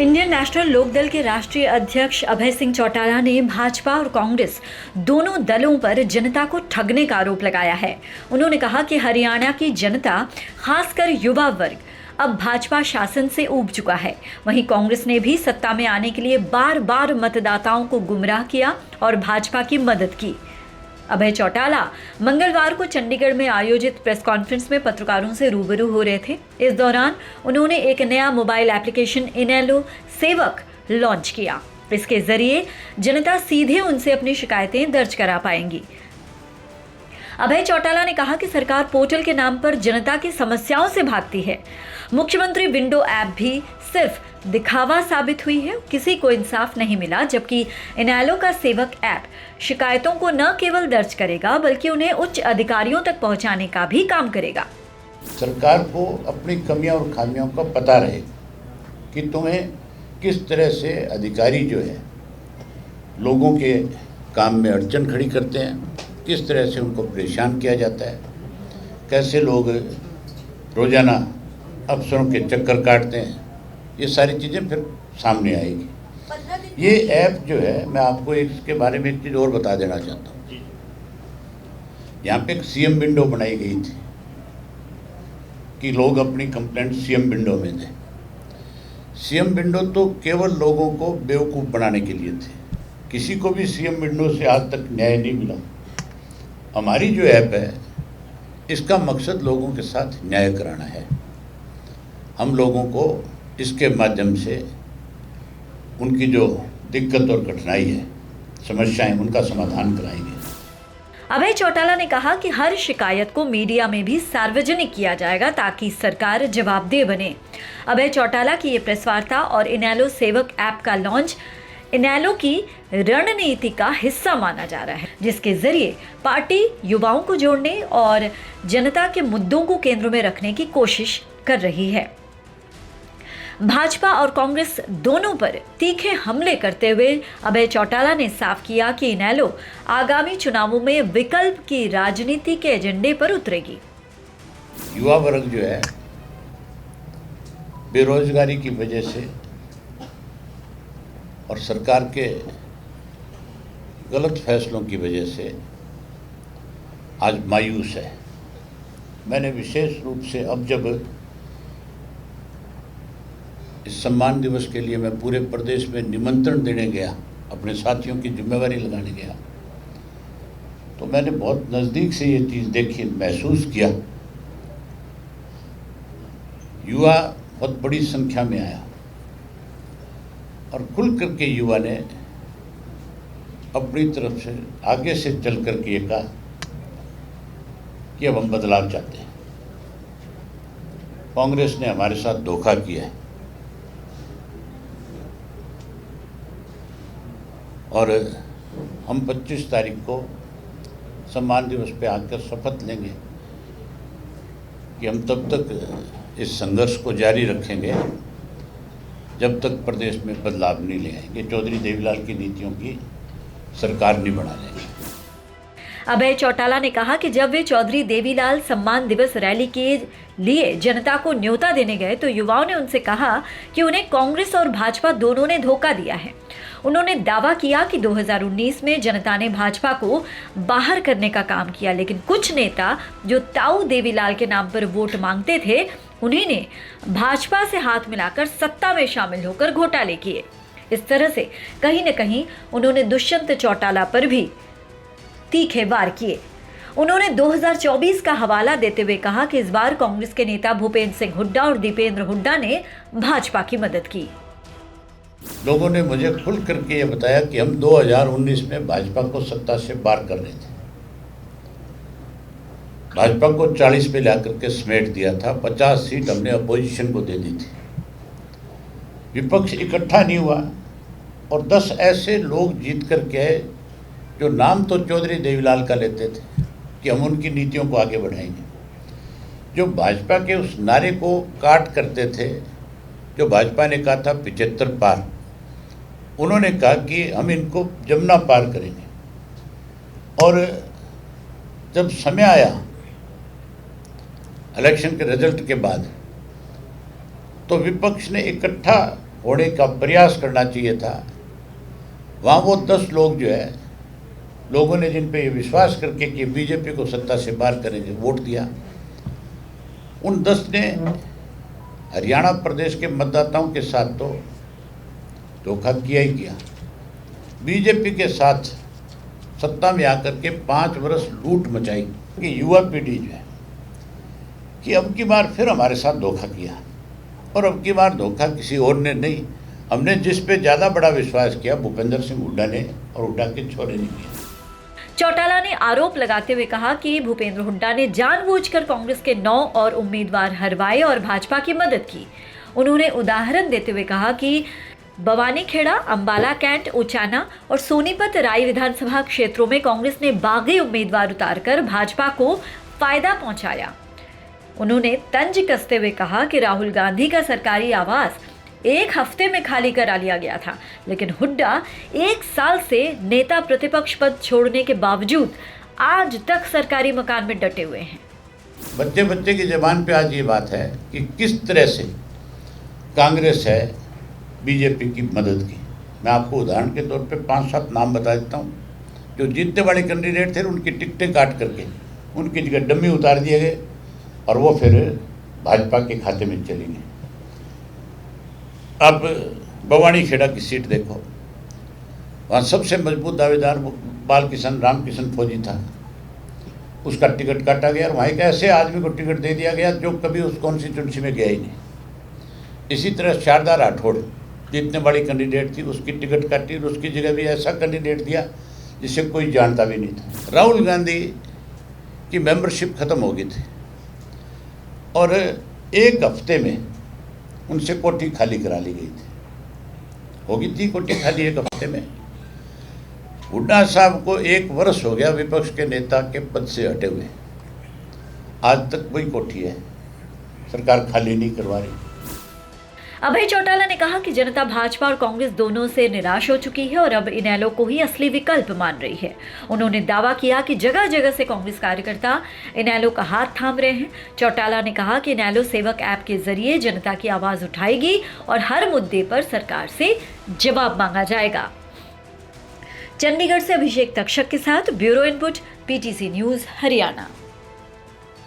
Indian national Lokdal के राष्ट्रीय अध्यक्ष अभय सिंह चौटाला ने भाजपा और कांग्रेस दोनों दलों पर जनता को ठगने का आरोप लगाया है। उन्होंने कहा कि हरियाणा की जनता, खासकर युवा वर्ग, अब भाजपा शासन से ऊब चुका है। वहीं कांग्रेस ने भी सत्ता में आने के लिए बार बार मतदाताओं को गुमराह किया और भाजपा की मदद की। अभय चौटाला मंगलवार को चंडीगढ़ में आयोजित प्रेस कॉन्फ्रेंस में पत्रकारों से रूबरू हो रहे थे। इस दौरान उन्होंने एक नया मोबाइल एप्लीकेशन इनेलो सेवक लॉन्च किया। इसके जरिए जनता सीधे उनसे अपनी शिकायतें दर्ज करा पाएंगी। अभय चौटाला ने कहा कि सरकार पोर्टल के नाम पर जनता की समस्याओं से भागती है। मुख्यमंत्री विंडो ऐप भी सिर्फ दिखावा साबित हुई है, किसी को इंसाफ नहीं मिला। जबकि इनेलो का सेवक ऐप शिकायतों को न केवल दर्ज करेगा बल्कि उन्हें उच्च अधिकारियों तक पहुंचाने का भी काम करेगा। सरकार को अपनी कमियां और खामियों का पता रहे कि तुम्हें किस तरह से अधिकारी जो है लोगों के काम में अड़चन खड़ी करते हैं, किस तरह से उनको परेशान किया जाता है, कैसे लोग रोज़ाना अफसरों के चक्कर काटते हैं, ये सारी चीज़ें फिर सामने आएगी। ये ऐप जो है, मैं आपको इसके बारे में एक चीज़ और बता देना चाहता हूँ। यहाँ पे एक सीएम विंडो बनाई गई थी कि लोग अपनी कंप्लेंट सीएम विंडो में दें। सीएम विंडो तो केवल लोगों को बेवकूफ़ बनाने के लिए थे। किसी को भी सीएम विंडो से आज तक न्याय नहीं मिला। हमारी जो ऐप है, इसका मकसद लोगों के साथ न्याय कराना है। हम लोगों को इसके माध्यम से उनकी जो दिक्कत और कठिनाई है, समस्याएं, उनका समाधान कराएंगे। अभय चौटाला ने कहा कि हर शिकायत को मीडिया में भी सार्वजनिक किया जाएगा ताकि सरकार जवाबदेह बने। अभय चौटाला की ये प्रेस वार्ता और इनेलो सेवक ऐप का लॉन्च इनेलो की रणनीति का हिस्सा माना जा रहा है, जिसके जरिए पार्टी युवाओं को जोड़ने और जनता के मुद्दों को केंद्र में रखने की कोशिश कर रही है। भाजपा और कांग्रेस दोनों पर तीखे हमले करते हुए अभय चौटाला ने साफ किया कि इनेलो आगामी चुनावों में विकल्प की राजनीति के एजेंडे पर उतरेगी। युवा वर्ग जो है बेरोजगारी की वजह से और सरकार के गलत फैसलों की वजह से आज मायूस है। मैंने विशेष रूप से अब जब इस सम्मान दिवस के लिए मैं पूरे प्रदेश में निमंत्रण देने गया, अपने साथियों की जिम्मेवारी लगाने गया, तो मैंने बहुत नज़दीक से ये चीज़ देखी, महसूस किया। युवा बहुत बड़ी संख्या में आया और खुल करके युवा ने अपनी तरफ से आगे से चल करके ये कहा कि अब हम बदलाव चाहते हैं। कांग्रेस ने हमारे साथ धोखा किया है और हम 25 तारीख को सम्मान दिवस पे आकर शपथ लेंगे कि हम तब तक इस संघर्ष को जारी रखेंगे जब तक प्रदेश में बदलाव नहीं ले आएंगे, चौधरी देवीलाल की नीतियों की सरकार नहीं बना लेंगे। अभय चौटाला ने कहा कि जब वे चौधरी देवीलाल सम्मान दिवस रैली के लिए जनता को न्योता देने गए तो युवाओं ने उनसे कहा कि उन्हें कांग्रेस और भाजपा दोनों ने धोखा दिया है। उन्होंने दावा किया कि 2019 में जनता ने भाजपा को बाहर करने का काम किया, लेकिन कुछ नेता जो ताऊ देवीलाल के नाम पर वोट मांगते थे, उन्हीं ने भाजपा से हाथ मिलाकर सत्ता में शामिल होकर घोटाले किए। इस तरह से कहीं न कहीं उन्होंने दुष्यंत चौटाला पर भी तीखे वार किए। उन्होंने 2024 का हवाला देते हुए कहा कि इस बार कांग्रेस के नेता भूपेंद्र सिंह हुड्डा और दीपेंद्र हुड्डा ने भाजपा की मदद की। लोगों ने मुझे खुल करके ये बताया कि हम 2019 में भाजपा को सत्ता से बाहर कर रहे थे। भाजपा को 40 पे ला करके समेट दिया था, 50 सीट हमने अपोजिशन को दे दी थी। विपक्ष इकट्ठा नहीं हुआ और 10 ऐसे लोग जीत करके आए जो नाम तो चौधरी देवीलाल का लेते थे कि हम उनकी नीतियों को आगे बढ़ाएंगे, जो भाजपा के उस नारे को काट करते थे, जो भाजपा ने कहा था 75 पार, उन्होंने कहा कि हम इनको जमुना पार करेंगे। और जब समय आया इलेक्शन के रिजल्ट के बाद, तो विपक्ष ने इकट्ठा होने का प्रयास करना चाहिए था। वहाँ वो 10 लोग जो है, लोगों ने जिन पे ये विश्वास करके कि बीजेपी को सत्ता से बाहर करेंगे वोट दिया, उन 10 ने हरियाणा प्रदेश के मतदाताओं के साथ तो धोखा किया ही किया। बीजेपी के साथ सत्ता में आकर के 5 वर्ष लूट मचाई कि युवा पीढ़ी जो है कि अब की बार फिर हमारे साथ धोखा किया, और अब की बार धोखा किसी और ने नहीं, हमने जिस पे ज़्यादा बड़ा विश्वास किया भूपेंद्र सिंह हुड्डा ने और हुड्डा के छोरे ने किया। चौटाला ने आरोप लगाते हुए कहा कि भूपेंद्र हुड्डा ने जानबूझकर कांग्रेस के 9 और उम्मीदवार हरवाए और भाजपा की मदद की। उन्होंने उदाहरण देते हुए कहा कि बवानीखेड़ा, अंबाला कैंट, उचाना और सोनीपत राय विधानसभा क्षेत्रों में कांग्रेस ने बागी उम्मीदवार उतारकर भाजपा को फायदा पहुंचाया। उन्होंने तंज कसते हुए कहा कि राहुल गांधी का सरकारी आवास 1 हफ्ते में खाली करा लिया गया था, लेकिन हुड्डा 1 साल से नेता प्रतिपक्ष पद छोड़ने के बावजूद आज तक सरकारी मकान में डटे हुए हैं। बच्चे बच्चे की ज़बान पे आज ये बात है कि किस तरह से कांग्रेस है बीजेपी की मदद की। मैं आपको उदाहरण के तौर पे 5-7 नाम बता देता हूँ। जो जीतने वाले कैंडिडेट थे उनकी टिकटें काट करके उनकी जगह डम्मी उतार दिए गए और वो फिर भाजपा के खाते में चली गई। अब बवानीखेड़ा की सीट देखो, वहाँ सबसे मजबूत दावेदार बाल किशन रामकिशन फौजी था, उसका टिकट काटा गया और वहाँ एक ऐसे आदमी को टिकट दे दिया गया जो कभी उस कॉन्स्टिट्यूंसी में गया ही नहीं। इसी तरह शारदा राठौड़ जितने बड़ी कैंडिडेट थी उसकी टिकट काटी और उसकी जगह भी ऐसा कैंडिडेट दिया जिसे कोई जानता भी नहीं था। राहुल गांधी की मेंबरशिप ख़त्म हो गई थी और 1 हफ्ते में उनसे कोठी खाली करा ली गई थी। हो गई थी कोठी खाली 1 हफ्ते में। हुड्डा साहब को 1 वर्ष हो गया विपक्ष के नेता के पद से हटे हुए, आज तक वही कोठी है, सरकार खाली नहीं करवा रही। अभय चौटाला ने कहा कि जनता भाजपा और कांग्रेस दोनों से निराश हो चुकी है और अब इनेलो को ही असली विकल्प मान रही है। उन्होंने दावा किया कि जगह जगह से कांग्रेस कार्यकर्ता इनेलो का हाथ थाम रहे हैं। चौटाला ने कहा कि इनेलो सेवक ऐप के जरिए जनता की आवाज उठाएगी और हर मुद्दे पर सरकार से जवाब मांगा जाएगा। चंडीगढ़ से अभिषेक तक्षक के साथ bureau input, PTC news, Haryana.